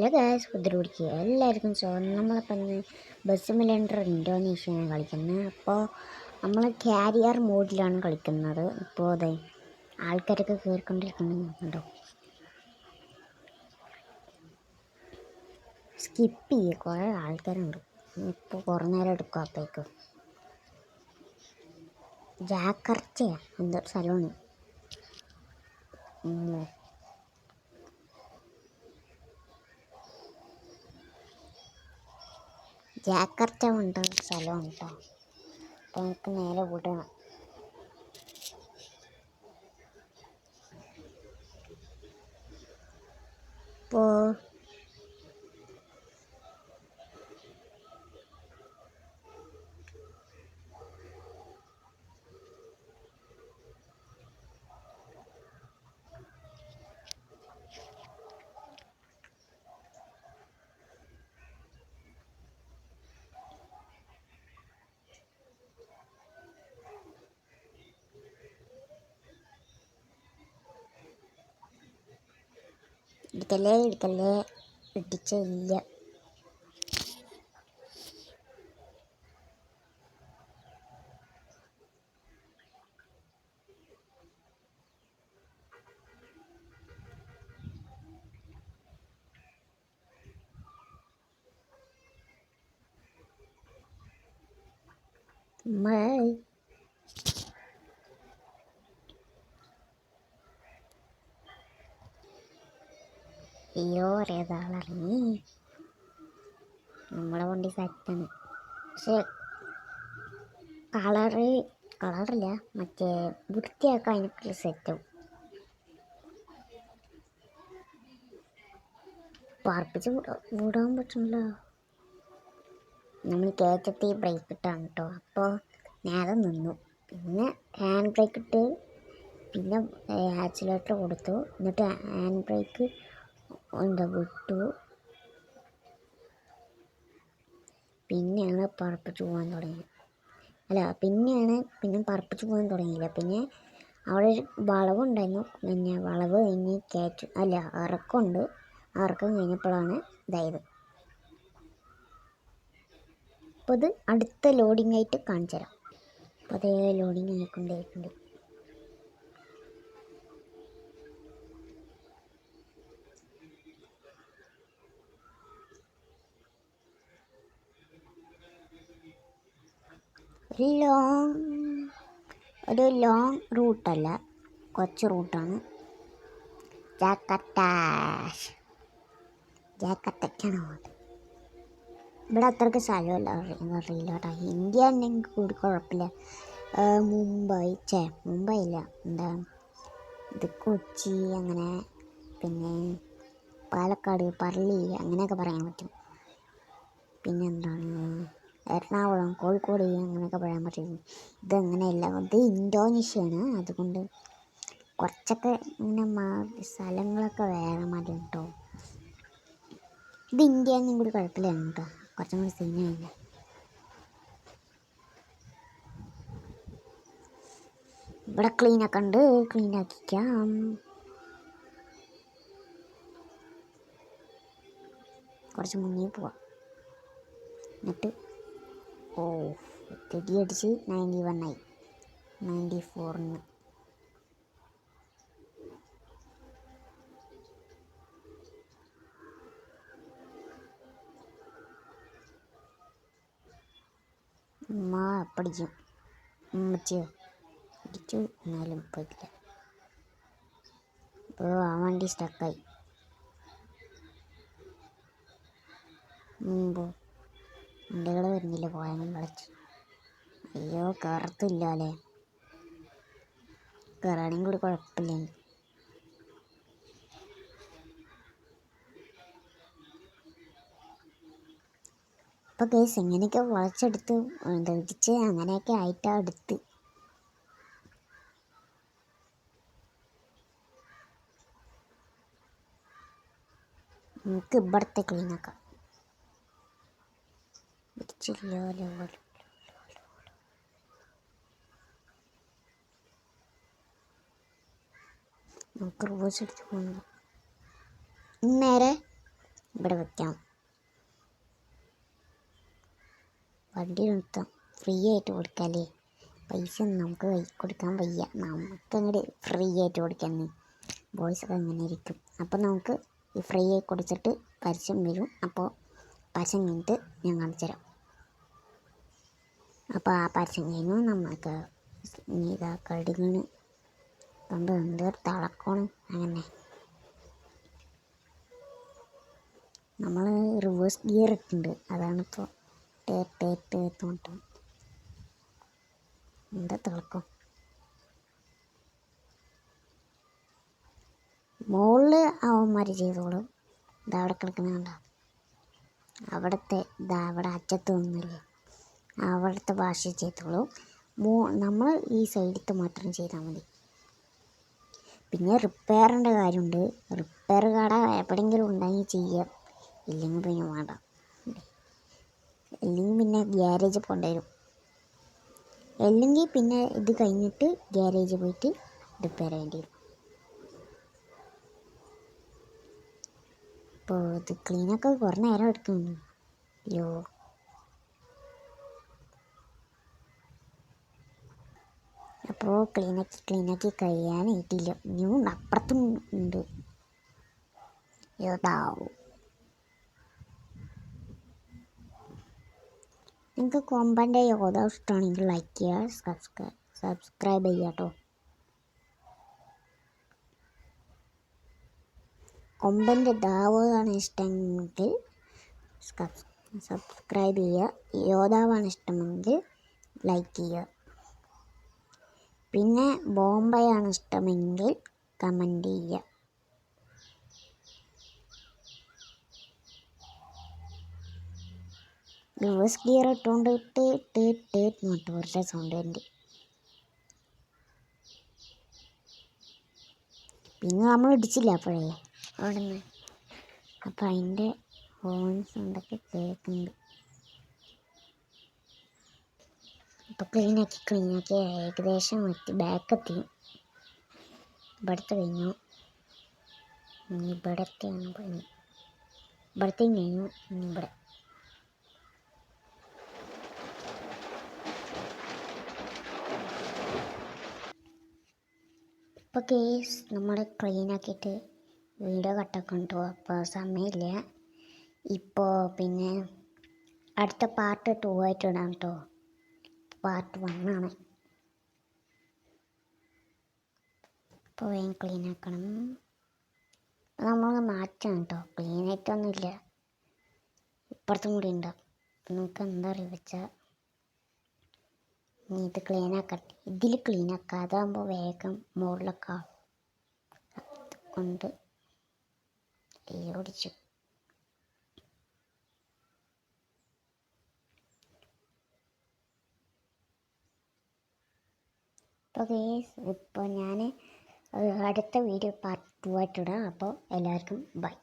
Hello guys, കുതിരപിടിക്ക് എല്ലാവർക്കും നമ്മളിപ്പോൾ ഇന്ന് ബസ് സിമുലേറ്റർ ഇന്തോനേഷ്യയാണ് കളിക്കുന്നത്. അപ്പോൾ നമ്മൾ കാരിയർ മോഡിലാണ് കളിക്കുന്നത്. ഇപ്പോൾ അതെ ആൾക്കാരൊക്കെ കയറിക്കൊണ്ടിരിക്കുന്നുണ്ടോ. സ്കിപ്പ് ചെയ്യുക, കുറേ ആൾക്കാരുണ്ട്. ഇപ്പോൾ കുറേ നേരം എടുക്കും. അപ്പോഴേക്ക് ജാക്കർച്ചയാണ് എന്തോ സ്ഥലമാണ്. ജാക്കർച്ച ഉണ്ട് സ്ഥലമാണ് കേട്ടോ. അപ്പോൾ നമുക്ക് നേരെ വിടണം. ഇപ്പോൾ എടുക്കല്ലേ ഇടിച്ചില്ല. അയ്യോ ഏതാളിറങ്ങി. നമ്മളെ വണ്ടി സെറ്റാണ്. പക്ഷെ കളറില്ല, മറ്റേ വൃത്തിയാക്കാൻ അതിനൊക്കെ സെറ്റാവും. പാർപ്പിച്ച് വിടാൻ പറ്റില്ല. നമ്മൾ കയറ്റത്തി ബ്രേക്ക് ഇട്ടാണ് കേട്ടോ. അപ്പോൾ നേരെ നിന്നു. പിന്നെ ഹാൻഡ് ബ്രേക്ക് ഇട്ട് പിന്നെ ആക്സിലേറ്റർ കൊടുത്തു. എന്നിട്ട് ഹാൻഡ് ബ്രേക്ക് വിട്ടു. പിന്നെയാണ് പറപ്പിച്ച് പോകാൻ തുടങ്ങിയത്. പിന്നെ പറപ്പിച്ച് പോകാൻ തുടങ്ങിയില്ല. പിന്നെ അവിടെ ഒരു വളവുണ്ടായിരുന്നു. പിന്നെ വളവ് കഴിഞ്ഞ് ഇറക്കമുണ്ട്. ഇറക്കം കഴിഞ്ഞപ്പോഴാണ് ഇതായത്. അപ്പോൾ ഇത് അടുത്ത ലോഡിംഗ് ആയിട്ട് കാണിച്ചു തരാം. അപ്പോൾ അതേ ലോഡിങ് ആയിക്കൊണ്ടേയിട്ടുണ്ട്. ഒരു ലോങ് റൂട്ടല്ല, കുറച്ച് റൂട്ടാണ്. ജാക്കർത്തയ്ക്കാണ് പോകുന്നത്. ഇവിടെ അത്രയ്ക്ക് സ്ഥലമല്ല അറിയില്ല കേട്ടോ. ഇന്ത്യ ഉണ്ടെങ്കിൽ കൂടി കുഴപ്പമില്ല. മുംബൈ ഇല്ല, എന്താ ഇത് കൊച്ചി, അങ്ങനെ പിന്നെ പാലക്കാട്, പള്ളി അങ്ങനെയൊക്കെ പറയാൻ പറ്റും. പിന്നെന്താണ് എറണാകുളം, കോഴിക്കോട് അങ്ങനെയൊക്കെ പറയാൻ പറ്റും. ഇതങ്ങനെയല്ല, ഇത് ഇന്തോനേഷ്യയാണ്. അതുകൊണ്ട് കുറച്ചൊക്കെ ഇങ്ങനെ സ്ഥലങ്ങളൊക്കെ വേറെ മാറി കേട്ടോ. ഇത് ഇന്ത്യ എന്നും കൂടി കുഴപ്പമില്ലാണ് കേട്ടോ, കുറച്ചും കൂടി സീനായില്ല. ഇവിടെ ക്ലീനൊക്കെ ഉണ്ട്, ക്ലീനാക്കിക്കാം. കുറച്ച് മുന്നേ പോവാം. എന്നിട്ട് അടിച്ച് 91 ആയി, 94. പഠിക്കും അടിച്ചു, എന്നാലും പോയില്ല. ഇപ്പോൾ ആ വണ്ടി സ്റ്റക്കായി. വണ്ടികൾ വരുന്നില്ല, പോയാലും കളിച്ച്. അയ്യോ കയറത്തില്ല അല്ലേ, കയറാണെങ്കിൽ കൂടി കുഴപ്പമില്ല. അപ്പോൾ കേസ് എങ്ങനെയൊക്കെ വളച്ചെടുത്ത് ഇടിച്ച് അങ്ങനെയൊക്കെ ആയിട്ടാണ് എടുത്ത്. നമുക്ക് ഇവിടുത്തെ ക്ലീനാക്കാം. ഇടിച്ചില്ല. നമുക്ക് റിവേഴ്സ് അടിച്ച് പോകുന്നു. നേരെ ഇവിടെ വെക്കാം. വണ്ടി നിർത്താം. ഫ്രീ ആയിട്ട് കൊടുക്കാമല്ലേ? പൈസ ഒന്നും നമുക്ക് കൈ കൊടുക്കാൻ വയ്യ. നമുക്കങ്ങോട്ട് ഫ്രീ ആയിട്ട് കൊടുക്കാൻ ബോയ്സൊക്കെ അങ്ങനെ ഇരിക്കും. അപ്പോൾ നമുക്ക് ഈ ഫ്രീ ആയി കൊടുത്തിട്ട് പരസ്യം വരും. അപ്പോൾ പരസ്യം കഴിഞ്ഞിട്ട് ഞാൻ കാണിച്ചു തരാം. അപ്പോൾ ആ പരസ്യം കഴിഞ്ഞു നമുക്ക് ഇതാ കടുകിന് കണ്ട് എന്ത് തിളക്കണം. അങ്ങനെ നമ്മൾ റിവേഴ്സ് ഗിയർ ഇട്ടുണ്ട്. അതാണിപ്പോൾ തോട്ടും എന്താ തിളക്കം. മുകളിൽ അവന്മാർ ചെയ്തോളും. ഇതാ അവിടെ കിടക്കുന്നുണ്ടോ, അവിടുത്തെ ഇതാ അവിടെ അറ്റത്ത് നിന്നില്ലേ, അവിടുത്തെ ഭാഷ ചെയ്തോളൂ. നമ്മൾ ഈ സൈഡത്തെ മാത്രം ചെയ്താൽ മതി. പിന്നെ റിപ്പയറിൻ്റെ കാര്യമുണ്ട്. റിപ്പയർ കട എവിടെയെങ്കിലും ഉണ്ടെങ്കിൽ ചെയ്യാം, ഇല്ലെങ്കിൽ പിന്നെ വേണ്ട. അല്ലെങ്കിൽ പിന്നെ ഗ്യാരേജ് പോകേണ്ടി വരും. അല്ലെങ്കിൽ പിന്നെ ഇത് കഴിഞ്ഞിട്ട് ഗ്യാരേജ് പോയിട്ട് റിപ്പയർ ചെയ്യേണ്ടി വരും. അപ്പോൾ ഇത് ക്ലീനൊക്കെ കുറേ നേരം എടുക്കുന്നു. അയ്യോ, അപ്പോൾ ക്ലീനാക്കി കഴിയാനായിട്ടില്ല. ഇനിയും അപ്പുറത്തും ഉണ്ട്. യോതാവും. നിങ്ങൾക്ക് കൊമ്പൻ്റെ യോധ ഇഷ്ടമാണെങ്കിൽ ലൈക്ക് ചെയ്യുക, സബ്സ്ക്രൈബ് ചെയ്യുക കേട്ടോ. കൊമ്പൻ്റെ ദാവാണ് ഇഷ്ടമെങ്കിൽ സബ്സ്ക്രൈബ് ചെയ്യുക. യോധാവാണ് ഇഷ്ടമെങ്കിൽ ലൈക്ക് ചെയ്യുക. പിന്നെ ബോംബെയാണ് ഇഷ്ടമെങ്കിൽ കമൻറ്റ് ചെയ്യുക. റിവേഴ്സ് ഗിയർ ഇട്ടുകൊണ്ട് മോട്ടോറിൻ്റെ സൗണ്ട് ഉണ്ട്. പിന്നെ നമ്മൾ ഇടിച്ചില്ല അപ്പോഴേ അവിടെ നിന്ന്. അപ്പം അതിൻ്റെ ഹോൺ സൗണ്ടൊക്കെ കേൾക്കുന്നുണ്ട്. അപ്പോൾ ക്ലീനാക്കി ഏകദേശം ബാക്കെത്തി. ഇവിടുത്തെ കഴിഞ്ഞു. ഇനി ഇവിടത്തെയാണ് പണി. ഇവിടത്തെയും കഴിഞ്ഞു. ഇനി ഇവിടെ. ഇപ്പോൾ കേസ് നമ്മൾ ക്ലീനാക്കിയിട്ട് വീഡിയോ കട്ടൊക്കെ ഉണ്ടോ. അപ്പോൾ സമയമില്ല. ഇപ്പോൾ പിന്നെ അടുത്ത പാർട്ട് 2 ആയിട്ട് ഇടാം കേട്ടോ. പാർട്ട് 1 ആണ്. ഇപ്പോൾ വേഗം ക്ലീനാക്കണം. നമ്മൾ മാറ്റണം കേട്ടോ. ക്ലീനായിട്ടൊന്നുമില്ല, ഇപ്പുറത്തും കൂടി ഉണ്ടാവും. നമുക്ക് എന്താ പറയുക വെച്ചാൽ ഇനി ഇത് ക്ലീനാക്കട്ടെ. ഇതിൽ ക്ലീനാക്കാം, അതാകുമ്പോൾ വേഗം മുകളിലൊക്കെ ആവും. കൊണ്ട് ഓടിച്ചു. ഇപ്പോൾ ഞാൻ അടുത്ത വീഡിയോ പാർട്ട് 2 ആയിട്ടിടാം. അപ്പോൾ എല്ലാവർക്കും ബൈ.